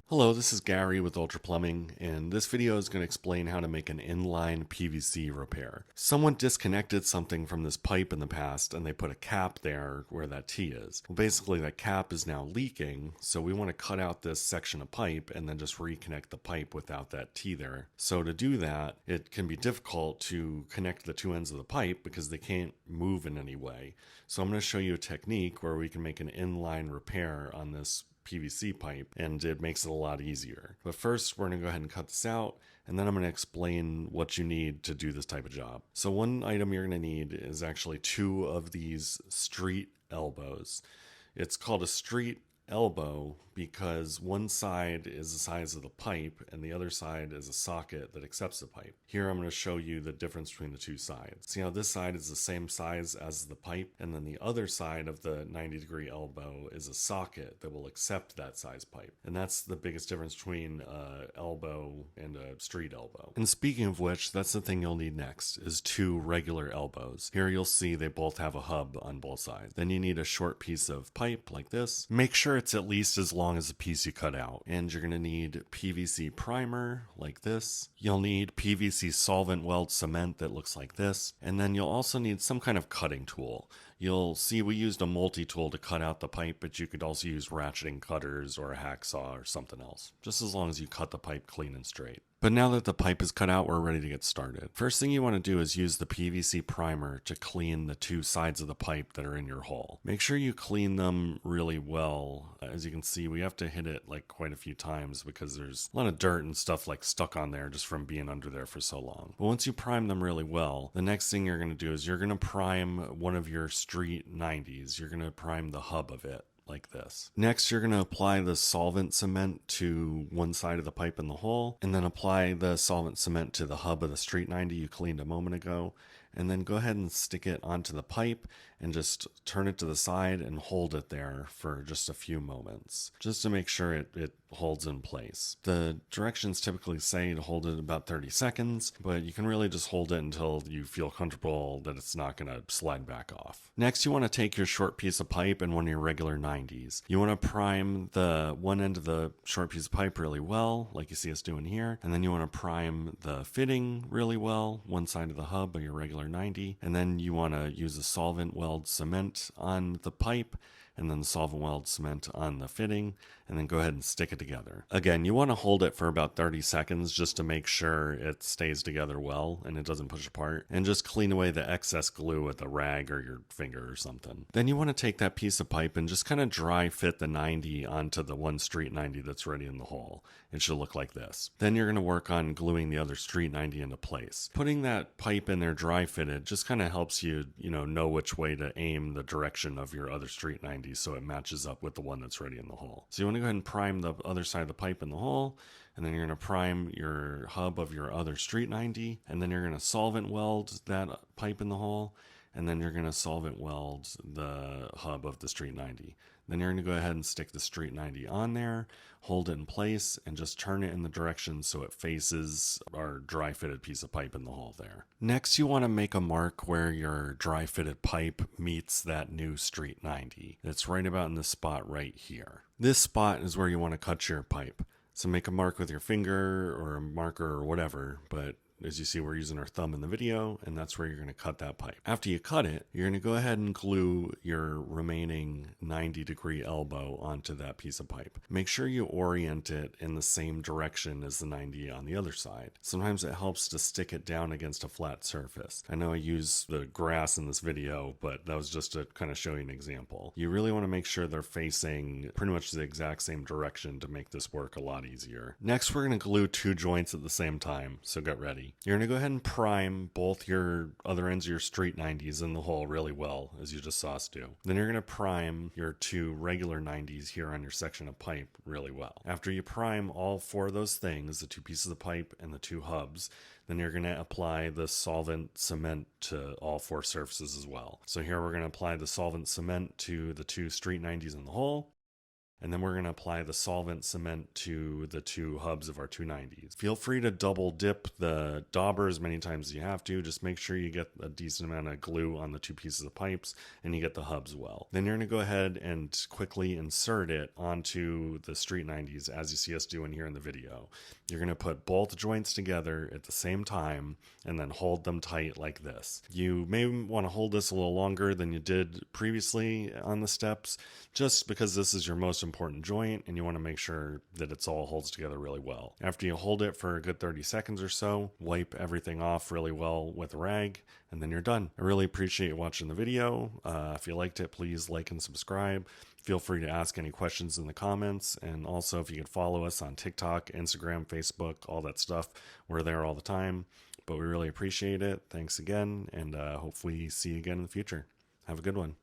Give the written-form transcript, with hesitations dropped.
Hello, this is Gary with Ultra Plumbing, and this video is going to explain how to make an inline PVC repair. Someone disconnected something from this pipe in the past and they put a cap there where that T is. Well, basically that cap is now leaking, so we want to cut out this section of pipe and then just reconnect the pipe without that T there. So to do that, it can be difficult to connect the two ends of the pipe because they can't move in any way. So I'm going to show you a technique where we can make an inline repair on this PVC pipe, and it makes it a lot easier. But first, we're going to go ahead and cut this out, and then I'm going to explain what you need to do this type of job. So one item you're going to need is actually two of these street elbows. It's called a street elbow because one side is the size of the pipe and the other side is a socket that accepts the pipe. Here I'm going to show you the difference between the two sides. See how this side is the same size as the pipe, and then the other side of the 90-degree elbow is a socket that will accept that size pipe. And that's the biggest difference between an elbow and a street elbow. And speaking of which, that's the thing you'll need next, is two regular elbows. Here you'll see they both have a hub on both sides. Then you need a short piece of pipe like this. Make sure it's at least as long as the piece you cut out. And you're going to need PVC primer like this. You'll need PVC solvent weld cement that looks like this. And then you'll also need some kind of cutting tool. You'll see we used a multi-tool to cut out the pipe, but you could also use ratcheting cutters or a hacksaw or something else, just as long as you cut the pipe clean and straight. But now that the pipe is cut out, we're ready to get started. First thing you want to do is use the PVC primer to clean the two sides of the pipe that are in your hole. Make sure you clean them really well. As you can see, we have to hit it like quite a few times because there's a lot of dirt and stuff like stuck on there just from being under there for so long. But once you prime them really well, the next thing you're going to do is you're going to prime one of your street 90s. You're going to prime the hub of it like this. Next, you're going to apply the solvent cement to one side of the pipe in the hole, and then apply the solvent cement to the hub of the street 90 you cleaned a moment ago, and then go ahead and stick it onto the pipe and just turn it to the side and hold it there for just a few moments, just to make sure it holds in place. The directions typically say to hold it about 30 seconds, but you can really just hold it until you feel comfortable that it's not going to slide back off. Next, you want to take your short piece of pipe and one of your regular 90s. You want to prime the one end of the short piece of pipe really well, like you see us doing here, and then you want to prime the fitting really well, one side of the hub of your regular 90, and then you want to use a solvent weld cement on the pipe and then the solvent weld cement on the fitting, and then go ahead and stick it together. Again, you want to hold it for about 30 seconds just to make sure it stays together well and it doesn't push apart, and just clean away the excess glue with a rag or your finger or something. Then you want to take that piece of pipe and just kind of dry fit the 90 onto the one street 90 that's ready in the hole. It should look like this. Then you're going to work on gluing the other street 90 into place. Putting that pipe in there dry fitted just kind of helps you, know which way to aim the direction of your other street 90 so it matches up with the one that's ready in the hole. So you want to go ahead and prime the other side of the pipe in the hole, and then you're going to prime your hub of your other street 90, and then you're going to solvent weld that pipe in the hole, and then you're going to solvent weld the hub of the street 90. Then you're going to go ahead and stick the street 90 on there, hold it in place, and just turn it in the direction so it faces our dry fitted piece of pipe in the hole there. Next, you want to make a mark where your dry fitted pipe meets that new street 90. It's right about in this spot right here. This spot is where you want to cut your pipe. So make a mark with your finger or a marker or whatever, but as you see, we're using our thumb in the video, and that's where you're going to cut that pipe. After you cut it, you're going to go ahead and glue your remaining 90-degree elbow onto that piece of pipe. Make sure you orient it in the same direction as the 90 on the other side. Sometimes it helps to stick it down against a flat surface. I know I use the grass in this video, but that was just to kind of show you an example. You really want to make sure they're facing pretty much the exact same direction to make this work a lot easier. Next, we're going to glue two joints at the same time, so get ready. You're going to go ahead and prime both your other ends of your street 90s in the hole really well, as you just saw us do. Then you're going to prime your two regular 90s here on your section of pipe really well. After you prime all four of those things, the two pieces of pipe and the two hubs, then you're going to apply the solvent cement to all four surfaces as well. So here we're going to apply the solvent cement to the two street 90s in the hole. And then we're going to apply the solvent cement to the two hubs of our 290s. Feel free to double dip the dauber as many times as you have to. Just make sure you get a decent amount of glue on the two pieces of pipes and you get the hubs well. Then you're going to go ahead and quickly insert it onto the street 90s as you see us doing here in the video. You're going to put both joints together at the same time and then hold them tight like this. You may want to hold this a little longer than you did previously on the steps, just because this is your most important joint and you want to make sure that it's all holds together really well. After you hold it for a good 30 seconds or so, wipe everything off really well with a rag, and then you're done. I really appreciate you watching the video. If you liked it, please like and subscribe. Feel free to ask any questions in the comments, and also if you could follow us on TikTok, Instagram, Facebook, all that stuff. We're there all the time, but we really appreciate it. Thanks again, and hopefully see you again in the future. Have a good one.